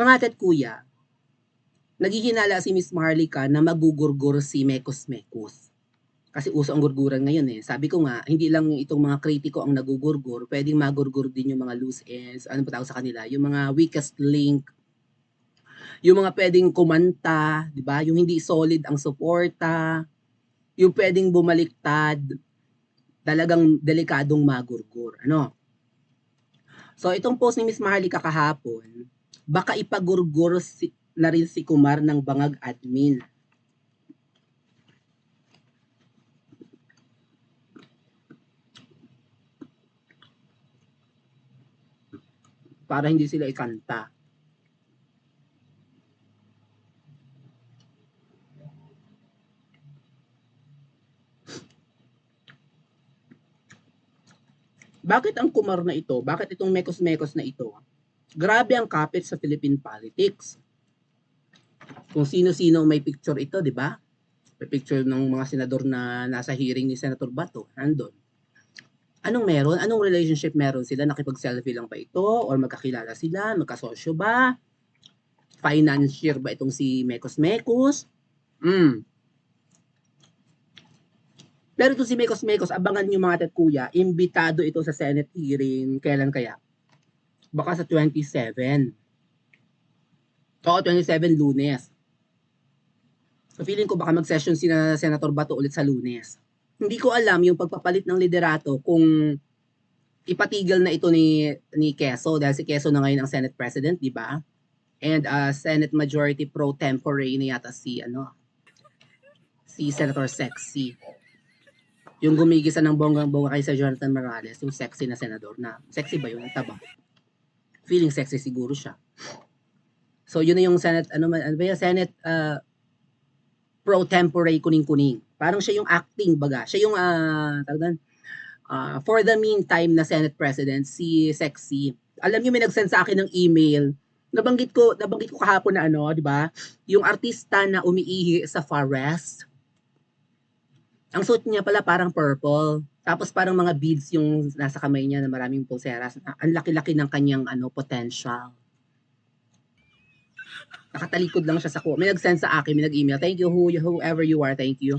Mga ate at kuya, naghihinala si Miss Maharlika na magugurgur si Mekos Mekos. Kasi uso ang gurguran ngayon eh. Sabi ko nga, hindi lang itong mga kritiko ang nagugurgur, pwedeng magurgur din yung mga loose ends, ano pa tawag sa kanila, yung mga weakest link, yung mga pwedeng kumanta, di ba? Yung hindi solid ang suporta, yung pwedeng bumaliktad, talagang delikadong magurgur. Ano? So, itong post ni Miss Maharlika kahapon, baka ipagurgur na rin si Kumar ng bangag admin. Para hindi sila ikanta. Bakit ang Kumar na ito? Bakit itong mekos-mekos na ito? Grabe ang kapit sa Philippine politics. Kung sino-sino may picture ito, di ba? May picture ng mga senador na nasa hearing ni Senator Bato, nandun. Anong meron? Anong relationship meron sila? Nakipag-selfie lang ba ito? Or magkakilala sila? Magkasosyo ba? Financier ba itong si Mekos-Mekos? Pero ito si Mekos-Mekos, abangan nyo mga ate kuya, imbitado ito sa Senate hearing. Kailan kaya? Baka sa 27. Oo, 27 Lunes. So feeling ko baka mag-session si Senator Bato ulit sa Lunes. Hindi ko alam yung pagpapalit ng liderato kung ipatigil na ito ni Quezon dahil si Quezon na ngayon ang Senate President, di ba? And Senate Majority Pro Tempore na yata si Senator Sexy. Yung gumigisa ng bonggang-bongga kay sa Jonathan Morales, yung sexy na senador na. Sexy ba yun? Taba. Feeling sexy siguro siya. So yun na yung Senate, Senate Pro Tempore kuning-kuning. Parang siya yung acting baga. Siya yung for the meantime na Senate President, si Sexy. Alam niyo may nag-send sa akin ng email. Nabanggit ko kahapon na di ba? Yung artista na umiihi sa forest. Ang suit niya pala parang purple. Tapos parang mga beads yung nasa kamay niya na maraming pulseras. Ang laki-laki ng kanyang potential. Nakatalikod lang siya sa ko. May nag-send sa akin, may nag-email. Thank you, whoever you are. Thank you.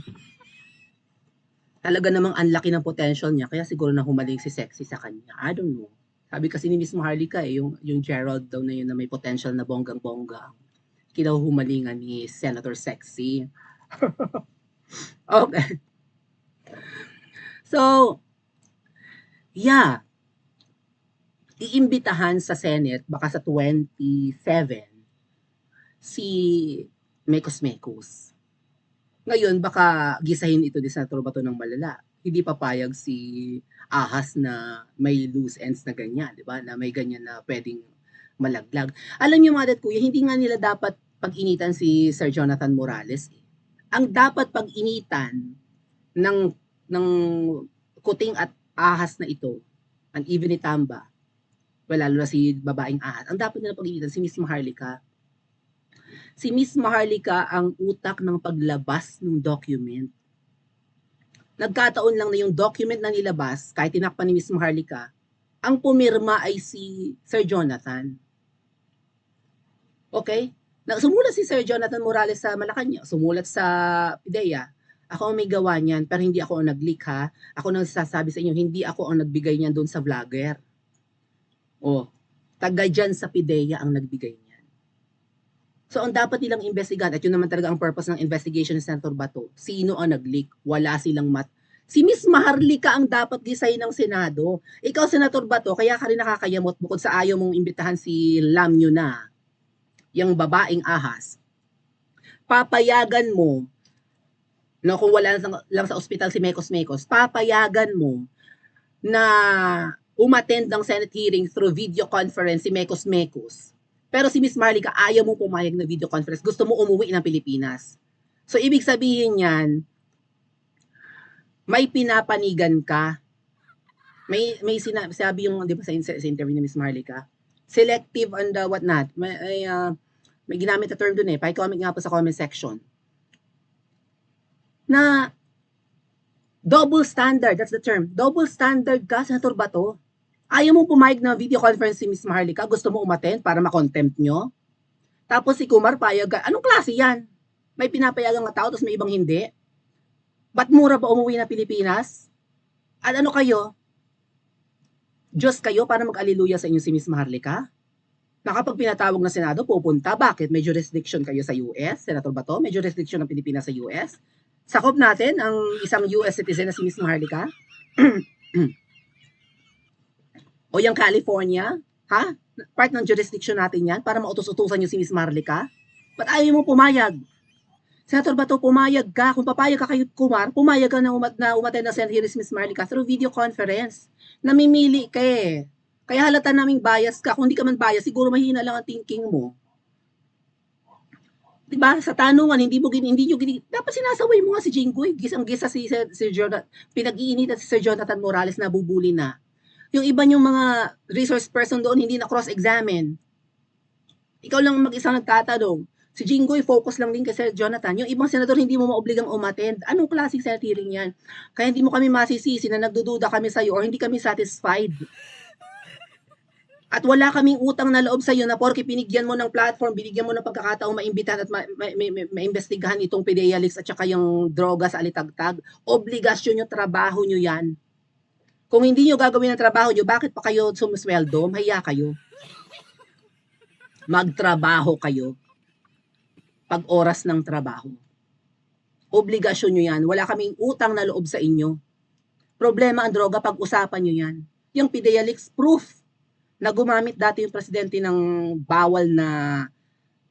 Talaga namang ang laki ng potential niya. Kaya siguro na humaling si Sexy sa kanya. I don't know. Sabi kasi ni Miss Maharlika yung Gerald daw na yun na may potential na bonggang-bongga. Kinahumalingan ni Senator Sexy. Okay. So, yeah. Iimbitahan sa Senate, baka sa 27, si Mekos-Mekos. Ngayon, baka gisahin ito ni Senator Bato ng malala. Hindi papayag si Ahas na may loose ends na ganyan, di ba? Na may ganyan na pwedeng malaglag. Alam niyo mga kuya, hindi nga nila dapat pag-initan si Sir Jonathan Morales. Ang dapat pag-initan ng kuting at ahas na ito, ang even ni Tamba, lalo na si babaeng ahas, ang dapat nila pag-initan si Miss Maharlika. Si Miss Maharlika ang utak ng paglabas ng document. Nagkataon lang na yung document na nilabas, kahit tinakpan ni Miss Maharlika, ang pumirma ay si Sir Jonathan. Okay? Sumulat si Sir Jonathan Morales sa Malacanang, sumulat sa PIDEA. Ako ang may gawa niyan, pero hindi ako ang nag-leak ha. Ako nang sasabi sa inyo, hindi ako ang nagbigay niyan doon sa vlogger. Taga dyan sa PIDEA ang nagbigay niyan. So, ang dapat nilang investigahan, at yun naman talaga ang purpose ng investigation ni Senator Bato, sino ang nag-leak? Wala silang Si Miss Maharlika ang dapat gisay ng Senado. Ikaw, Senator Bato, kaya ka rin nakakayamot bukod sa ayaw mong imbitahan si Lam nyo na, yung babaeng ahas. Papayagan mo no, kung wala lang sa ospital si Mekos-Mekos, papayagan mo na umattend ng Senate hearing through video conference si Mekos-Mekos. Pero si Miss Maharlika, ayaw mo pumayag na video conference. Gusto mo umuwi ng Pilipinas. So, ibig sabihin yan, may pinapanigan ka. May sabi yung, di ba sa interview ni Miss Maharlika, selective on the whatnot. May ginamit na term dun eh. Pa-comment nga po sa comment section. Na double standard, that's the term. Double standard ka, Senator Bato. Ayaw mo pumayag na video conference si Miss Maharlika, gusto mo umattend para ma-contempt nyo? Tapos si Kumar payag ka. Anong klase yan? May pinapayagan nga tao, tapos may ibang hindi? Ba't mura ba umuwi na Pilipinas? At ano kayo? Diyos kayo para mag-aliluya sa inyo si Miss Maharlika? Na kapag pinatawag ng Senado, pupunta. Bakit? May jurisdiction kayo sa US? Senator Bato? May jurisdiction ng Pilipinas sa US? Sakop natin ang isang US citizen na si Miss Maharlika? O yung California? Ha? Part ng jurisdiction natin yan para mautos-utusan nyo si Miss Maharlika? Ba't ayaw mo pumayag? Senator Bato, pumayag ka. Kung papayag ka kay Kumar, pumayag ka na umatay na Senate hearings Miss Maharlika through video conference. Namimili ka eh. Kaya halata naming bias ka. Kung hindi ka man bias, siguro mahina lang ang thinking mo. Diba? Sa tanungan, hindi nyo dapat sinasaway mo nga si Jinggoy. Gisang-gisa si Jonathan, pinag-iinitan si Sir Jonathan Morales na bubuli na. Yung iba yung mga resource person doon, hindi na cross-examine. Ikaw lang mag-isa nagtatanong. Si Jinggoy, focus lang din kay Sir Jonathan. Yung ibang senador, hindi mo maobligang umattend. Anong klaseng Senate hearing yan? Kaya hindi mo kami masisisi na nagdududa kami sa'yo or hindi kami satisfied. At wala kaming utang na loob sa'yo na porke pinigyan mo ng platform, binigyan mo ng pagkakataong maimbitahan at maimbestigahan itong PDEA leaks at saka yung droga sa Alitagtag. Obligasyon nyo, trabaho nyo yan. Kung hindi nyo gagawin ang trabaho nyo, bakit pa kayo sumusweldo? Mahiya kayo. Magtrabaho kayo. Pag oras ng trabaho. Obligasyon nyo yan. Wala kaming utang na loob sa inyo. Problema ang droga, pag-usapan nyo yan. Yung PDEA leaks, proof na gumamit dati yung presidente ng bawal na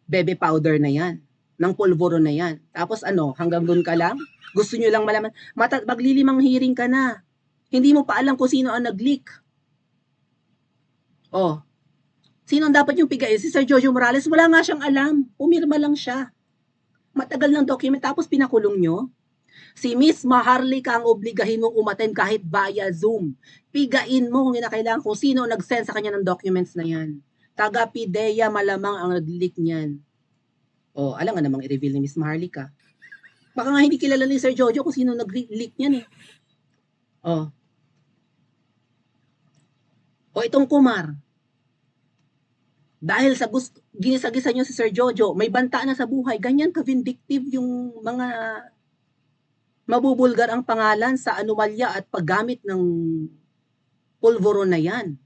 bebe powder na yan, ng pulvoro na yan. Tapos ano, hanggang doon ka lang? Gusto nyo lang malaman? Maglilimang hearing ka na. Hindi mo pa alam kung sino ang nag-leak. Oh, sino ang dapat yung pigain? Si Sir Jojo Morales, wala nga siyang alam. Pumirma lang siya. Matagal ng document, tapos pinakulong nyo. Si Miss Maharlika ang obligahin mong umattend kahit via Zoom. Pigain mo kung kinakailangan kung sino nag-send sa kanya ng documents na yan. Taga PIDEA malamang ang nag-leak niyan. O, alam nga namang i-reveal ni Miss Maharlika. Baka nga hindi kilala ni Sir Jojo kung sino nag-leak niyan eh. O itong Kumar. Dahil sa gusto, ginisa-gisa niyo si Sir Jojo, may banta na sa buhay. Ganyan ka-vindictive yung mga mabubulgar ang pangalan sa anomalya at paggamit ng pulvoro na yan.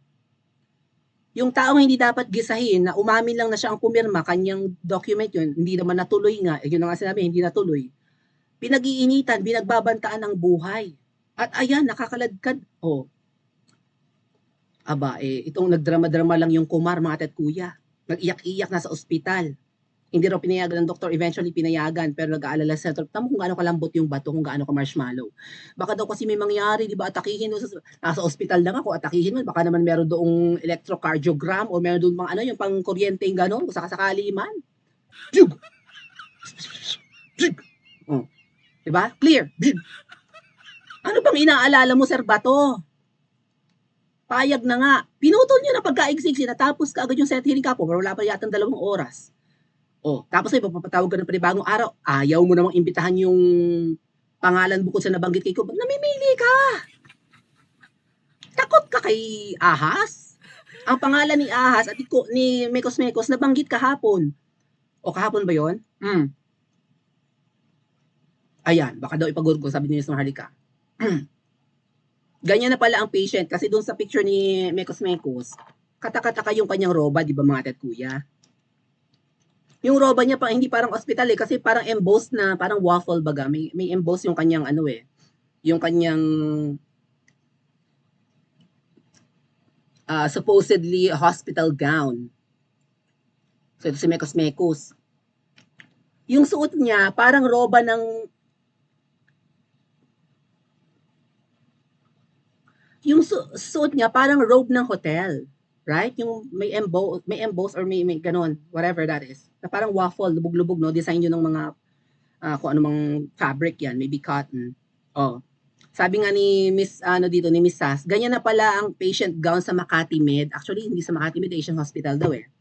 Yung taong hindi dapat gisahin na umamin lang na siya ang pumirma, kanyang document yun, hindi naman natuloy nga, yun na nga sinabi, hindi natuloy. Pinag-iinitan, binagbabantaan ang buhay. At ayan, nakakaladkad. Itong nagdrama-drama lang yung Kumar, mga tet kuya. Nag-iyak-iyak na sa ospital. Hindi raw pinayagan ng doktor, eventually pinayagan, pero nag-aalala sa doktor, tamo kung gaano kalambot yung bato, kung gaano ka marshmallow. Baka daw kasi may mangyari, di ba, atakihin mo, nasa ospital lang ako, atakihin mo, baka naman meron doong electrocardiogram, o meron doon mga ano, yung pang kuryente yung gano'n, kung sakasakali man. Jug! Jug! Di ba? Clear. Jug! Ano bang inaalala mo, Sir Bato? Payag na nga. Pinutol nyo na pagka-exig, natapos ka agad yung Senate hearing kapo, pero wala pa yatang 2 oras. Tapos ay papatawag ka ng panibagong araw, ayaw mo namang imbitahan yung pangalan bukod sa nabanggit kay Kumar. Namimili ka! Takot ka kay Ahas? Ang pangalan ni Ahas at ni Mekos nabanggit kahapon. Kahapon ba yon? Ayan, baka daw ipagurgo, sabi ni Miss Maharlika. Ganyan na pala ang patient kasi doon sa picture ni Mekos, kata-kataka yung kanyang roba, di ba mga tet kuya? Yung roba niya hindi parang ospital kasi parang embossed na, parang waffle baga. May emboss yung kanyang yung kanyang supposedly hospital gown. So ito si Mekos. Yung suot niya parang roba ng suot niya parang robe ng hotel. Right? Yung may emboss or may ganon, whatever that is. Na parang waffle, lubog-lubog, no? Design yun ng mga, kung anumang fabric yan, maybe cotton. Sabi nga ni Miss Sass, ganyan na pala ang patient gown sa Makati Med. Actually, hindi sa Makati Med, Asian Hospital daw eh.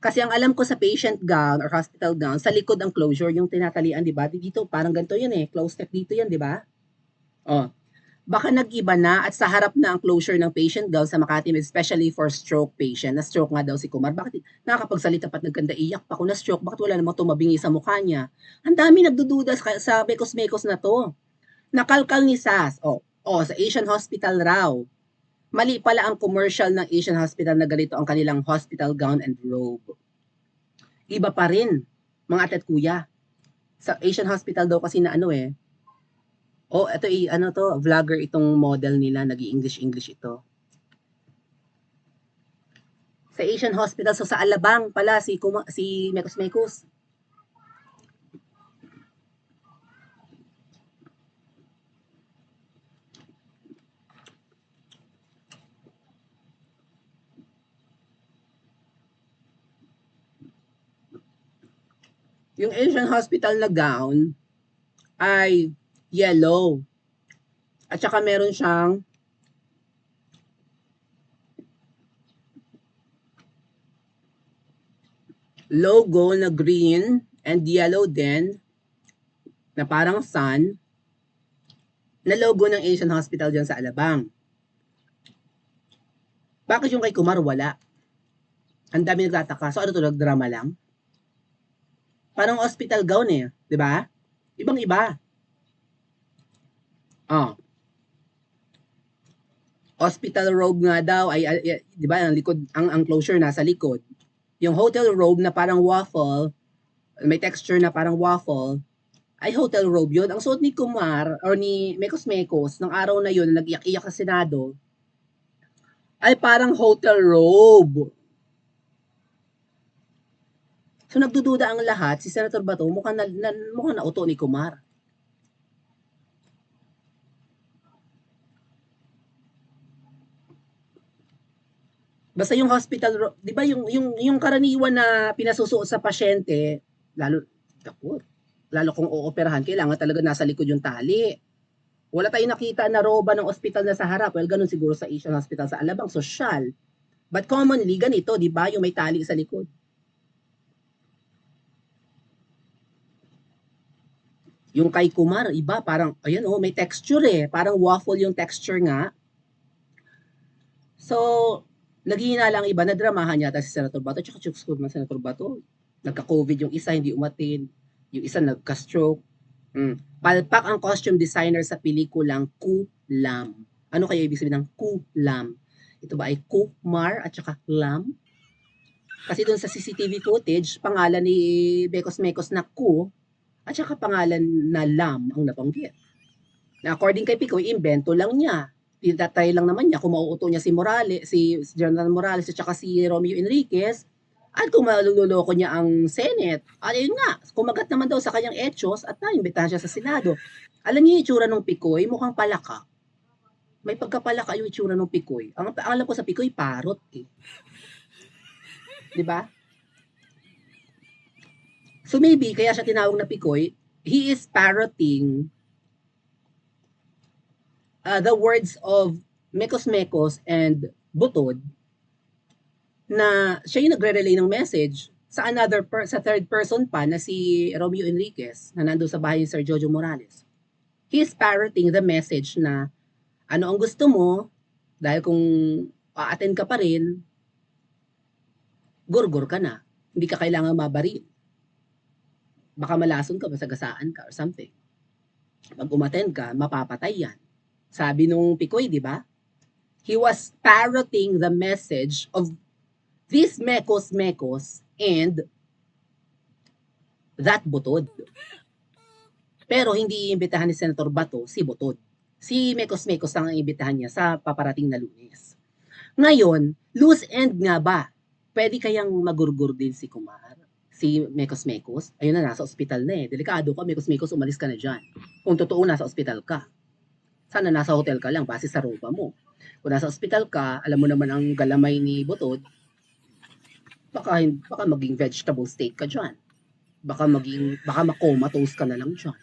Kasi ang alam ko sa patient gown or hospital gown, sa likod ang closure, yung tinatalian, di ba? Dito, parang ganito yun eh. Close step dito yan, di ba? Baka nag-iba na at sa harap na ang closure ng patient daw sa Makati, especially for stroke patient. Na-stroke nga daw si Kumar. Bakit nakakapagsalita pa't nagkanda iyak pa kung na-stroke? Bakit wala namang tumabingi sa mukha niya? Ang dami nagdududa sa mekos-mekos na to. Nakalkal ni SAS. Sa Asian Hospital raw. Mali pala ang commercial ng Asian Hospital na ganito ang kanilang hospital gown and robe. Iba pa rin, mga ate at kuya. Sa Asian Hospital daw kasi na ito vlogger itong model nila, nag-i-English ito. Sa Asian Hospital, so sa Alabang pala si Mekos Mekos. Yung Asian Hospital na gown ay yellow. At saka meron siyang logo na green and yellow din na parang sun na logo ng Asian Hospital dyan sa Alabang. Bakit yung kay Kumar wala? Ang dami nagtataka. So ano to, nagdrama lang? Parang hospital gown di ba? Ibang-iba. Hospital robe nga daw ay di ba, ang likod, ang closure nasa likod. Yung hotel robe na parang waffle, may texture na parang waffle, ay hotel robe yun. Ang suot ni Kumar or ni Mekos Mekos ng araw na yun na nag-iyak-iyak sa Senado ay parang hotel robe. So nagdududa ang lahat, si Senator Bato mukhang nauto ni Kumar. Basta yung hospital, 'di ba yung karaniwan na pinasusuot sa pasyente, lalo kung ooperahan, kailangan talaga nasa likod yung tali. Wala tayong nakita na roba ng ospital na sa harap. Well, ganun siguro sa Asian Hospital sa Alabang, social. But commonly, ganito, di ba? Yung may tali sa likod. Yung kay Kumar, iba, parang, may texture Parang waffle yung texture nga. So, naghihina lang iba, nadramahan yata si Senator Bato, tsaka chooks ko man Senator Bato. Nagka-COVID yung isa, hindi umatin. Yung isa nagka-stroke. Palpak ang costume designer sa pelikulang Kulam. Ano kaya ibig sabihin ng Kulam? Ito ba ay Kumar at saka Lam? Kasi doon sa CCTV footage, pangalan ni Bekos Mekos na Ku at saka pangalan na Lam ang nabanggit. Na according kay Picoy, invento lang niya. Tinatry lang naman niya kung mauuto niya si Morales, si General Morales at saka si Romeo Enriquez at kung maluloko niya ang Senate. At yun nga, kumagat naman daw sa kanyang etos at naimbitahan siya sa Senado. Alam niyo yung itsura ng Picoy, mukhang palaka. May pagkapalaka yung itsura ng Picoy. Ang alam ko sa Picoy, parot Di ba? So maybe, kaya siya tinawag na Picoy, he is parroting the words of Mekos Mekos and Butod na siya yung nagre-relay ng message sa sa third person pa na si Romeo Enriquez na nandun sa bahay ni Sir Jojo Morales. He is parroting the message na ano ang gusto mo dahil kung a-attend ka pa rin, gurgur ka na. Hindi ka kailangan mabaril. Baka malason ka, masagasaan ka or something. Pag umattend ka, mapapatay yan. Sabi nung Picoy, di ba? He was parroting the message of this Mekos and that Butod. Pero hindi iimbitahan ni Senator Bato si Butod. Si Mekos ang iimbitahan niya sa paparating na Lunes. Ngayon, loose end nga ba? Pwede kayang magurgur din si Kumar? Si Mekos ayun na, nasa ospital na Delikado ka, Mekos umalis ka na dyan. Kung totoo, nasa ospital ka. Sana nasa hotel ka lang, base sa ropa mo. Kung nasa ospital ka, alam mo naman ang galamay ni Butod, baka maging vegetable steak ka dyan. Baka makomatose ka na lang dyan.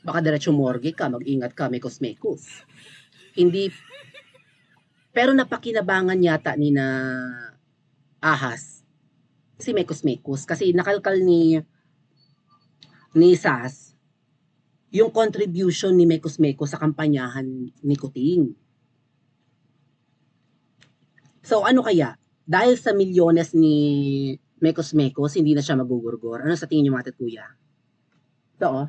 Baka diretso morgue ka, mag-ingat ka, Mekos. Hindi, pero napakinabangan yata ni na Ahas si Mekos kasi nakalkal ni SAS yung contribution ni Mekos Mekos sa kampanyahan ni Kuting. So ano kaya? Dahil sa milyones ni Mekos Mekos, hindi na siya magugurgor. Ano sa tingin niyo mga kuya? Ito oh.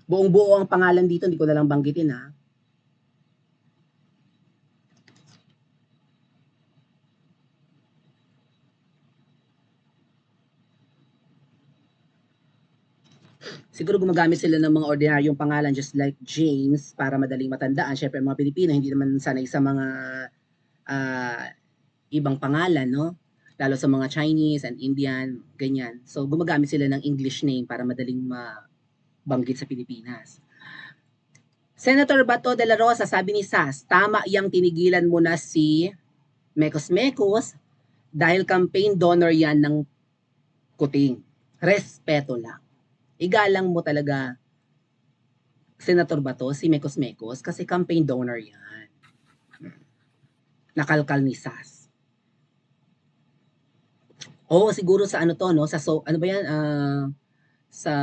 Buong buo ang pangalan dito, hindi ko na lang banggitin ha. Siguro gumagamit sila ng mga ordinaryong pangalan just like James para madaling matandaan. Syempre mga Pilipino hindi naman sanay sa mga uh, ibang pangalan, no? Lalo sa mga Chinese and Indian, ganyan. So gumagamit sila ng English name para madaling mabanggit sa Pilipinas. Senator Bato de la Rosa, sabi ni Sas, tama yang tinigilan mo na si Mekos Mekos dahil campaign donor yan ng Kuting. Respeto lang. Igalang mo talaga, Senator Bato, si Mekos Mekos kasi campaign donor yan. Nakalkal ni Sas. Oo, siguro sa ano to, no? Sa ano ba yan? Sa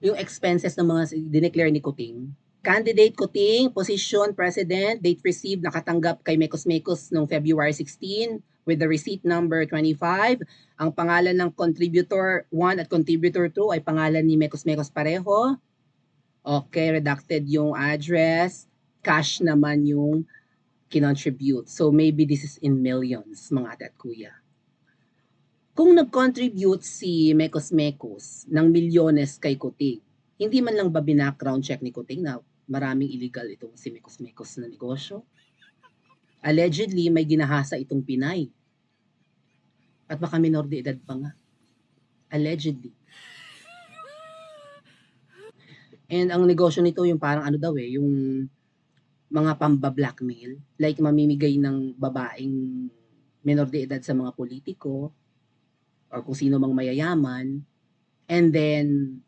yung expenses ng mga dineclare ni Kuting. Candidate Kuting, position, president, date received, nakatanggap kay Mekos Mekos noong February 16 with the receipt number 25. Ang pangalan ng contributor 1 at contributor 2 ay pangalan ni Mekos Mekos pareho. Okay, redacted yung address. Cash naman yung kinontribute. So maybe this is in millions, mga ate at kuya. Kung nag-contribute si Mekos Mekos ng milyones kay Kuting, hindi man lang ba bina-background check ni Kuting na maraming illegal itong si Mekos Mekos na negosyo? Allegedly, may ginahasa itong Pinay. At baka minor de edad pa nga. Allegedly. And ang negosyo nito yung parang ano daw yung mga pamba-blackmail. Like mamimigay ng babaeng minor de edad sa mga politiko or kung sino mang mayayaman, and then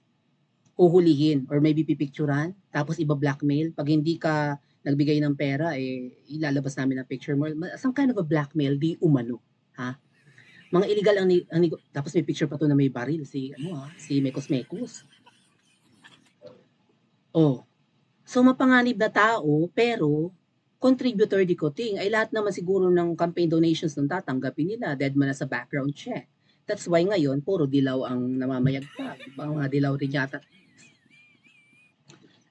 huhulihin or maybe pipicturan, tapos iba-blackmail. Pag hindi ka nagbigay ng pera, ilalabas namin ang picture mo. Some kind of a blackmail, di umano. Ha? Mga illegal ang tapos may picture pa to na may baril, si Mekos Mekos. Oh. So mapanganib na tao, pero contributor di Kuting, ay lahat naman siguro ng campaign donations nung tatanggapin nila, dead man na sa background check. That's why ngayon, puro dilaw ang namamayagpag. Mga dilaw rin yata.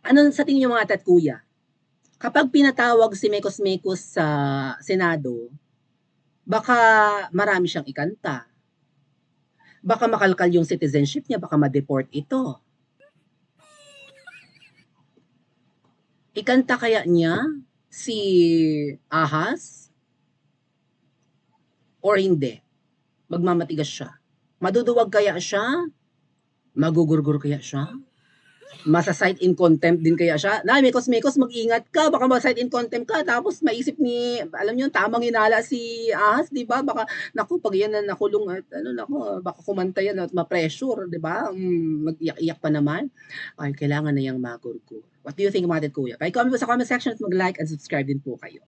Ano sa tingin niyo mga tatkuya? Kapag pinatawag si Mekos Mekos sa Senado, baka marami siyang ikanta. Baka makalkal yung citizenship niya, baka ma-deport ito. Ikanta kaya niya si Ahas? Or hindi? Magmamatigas siya. Maduduwag kaya siya? Magugurgur kaya siya? Masa-cite in contempt din kaya siya? Na, Mekos Mekos, mag-ingat ka. Baka ma-cite in contempt ka. Tapos maisip ni, alam niyo, tamang hinala si Ahas, di ba? Baka, naku, pag yan na nakulong at, baka kumanta yan at ma-pressure, di ba? Mag-iyak-iyak pa naman. Ay, kailangan na yung magurgur. What do you think about it, kuya? Comment po sa comment section at mag-like and subscribe din po kayo.